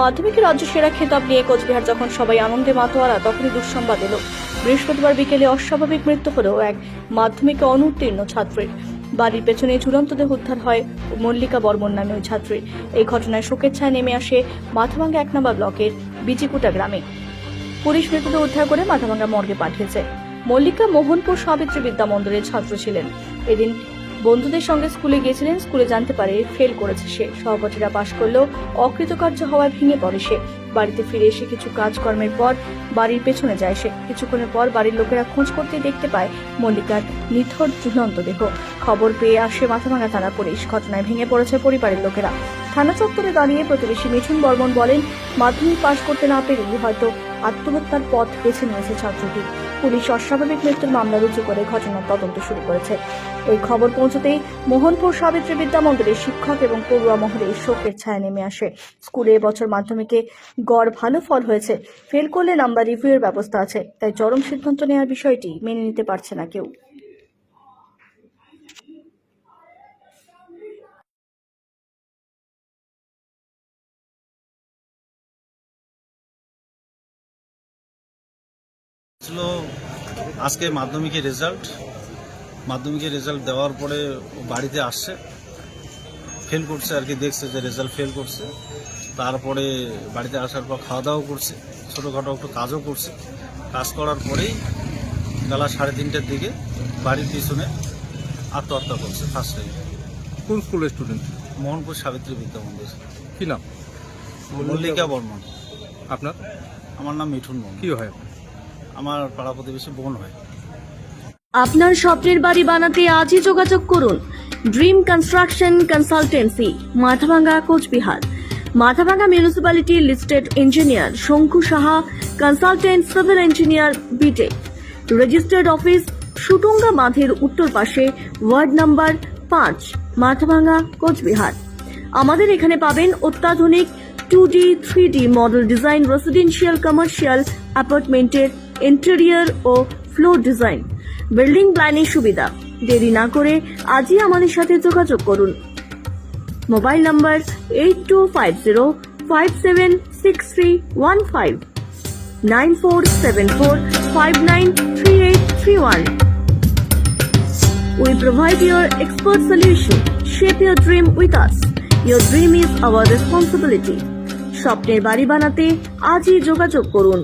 মাধ্যমিকে রাজ্য সেরা খেতাব নিয়ে কোচবিহার যখন সবাই আনন্দে মাতোয়ারা, তখনই দুঃসংবাদ এলো। বৃহস্পতিবার বিকেলে অস্বাভাবিক মৃত্যু হলো এক মাধ্যমিকে অনুত্তীর্ণ ছাত্রীর। বাড়ির পেছনে ঝুলন্ত দেহ উদ্ধার হয় মল্লিকা বর্মন নামে ওই ছাত্রীর। এই ঘটনায় শোকের ছায়া নেমে আসে মাথাভাঙ্গা 1 নম্বর ব্লকের বিচিকুটা গ্রামে। পুলিশ মৃতদেহ উদ্ধার করে মাথাভাঙ্গা মর্গে পাঠিয়েছে। মল্লিকা মোহনপুর সাবিত্রী বিদ্যা মন্দিরের ছাত্র ছিলেন। এদিন বন্ধুদের সঙ্গে স্কুলে গিয়েছিলেন। স্কুলে জানতে পারে ফেল করেছে সে। সহপাঠীরা পাশ করলেও অকৃতকার্য হওয়ায় ভেঙে পড়ে সে। বাড়িতে ফিরে এসে কিছু কাজকর্মের পর বাড়ির পেছনে যায় সে। কিছুক্ষণের পর বাড়ির লোকেরা খোঁজ করতে দেখতে পায় মল্লিকার নিথর ঝুলন্ত দেহ। খবর পেয়ে আসে মাথাভাঙ্গা থানা পুলিশ। ঘটনায় ভেঙে পড়েছে পরিবারের লোকেরা। থানা চত্বরে দাঁড়িয়ে প্রতিবেশী মিঠুন বর্মন বলেন, মাধ্যমিক পাশ করতে না পেরেই হয়তো আত্মহত্যার পথ বেছে নিয়েছে ছাত্রটি। পুলিশ অস্বাভাবিক মৃত্যুর মামলা রুজু করে ঘটনার তদন্ত শুরু করেছে। এই খবর পৌঁছতেই মোহনপুর সাবিত্রী বিদ্যা মন্দিরের শিক্ষক এবং পড়ুয়া মহলে শোকের ছায়া নেমে আসে। স্কুলে এবছর মাধ্যমিকে গড় ভালো ফল হয়েছে। ফেল করলে নাম্বার রিভিউয়ের ব্যবস্থা আছে, তাই চরম সিদ্ধান্ত নেওয়ার বিষয়টি মেনে নিতে পারছে না কেউ। ছিল আজকে মাধ্যমিকের রেজাল্ট দেওয়ার পরে ও বাড়িতে আসছে, ফেল করছে আর কি, দেখছে যে রেজাল্ট ফেল করছে। তারপরে বাড়িতে আসার পর খাওয়া দাওয়া করছে, ছোটোখাটো একটু কাজও করছে। কাজ করার পরেই বেলা 3:30টার দিকে বাড়ির পিছনে আত্মহত্যা করছে ফার্স্ট টাইম। কোন স্কুলের স্টুডেন্ট? মোহনপুর সাবিত্রী বিদ্যা মন্দির। কি নাম? মল্লিকা বর্মন। আপনার? আমার নাম মিঠুন বর্মন। কি হয়? আমার পাড়া প্রতিবেশী বোন হয়। আপনার স্বপ্নের বাড়ি বানাতে আজই যোগাযোগ করুন dream construction consultancy, Mathabhanga, Coochbehar. Mathabhanga municipality listed engineer Shanku Saha, consultant civil engineer, BTech. Registered office Sutunga বাঁধের উত্তর পাশে, ওয়ার্ড নাম্বার 5, মাথাভাঙ্গা, কোচবিহার। আমাদের এখানে পাবেন অত্যাধুনিক 2D, 3D model design residential commercial অ্যাপার্টমেন্টের ইন্টেরিয়র ও ফ্লোর ডিজাইন, বিল্ডিং প্ল্যানের সুবিধা। দেরি না করে আজই আমাদের সাথে যোগাযোগ করুন। Mobile number 8250576315, 9474593831. We provide your expert solution. Shape your dream with us. Your dream is our responsibility. স্বপ্নের বাড়ি বানাতে আজই যোগাযোগ করুন।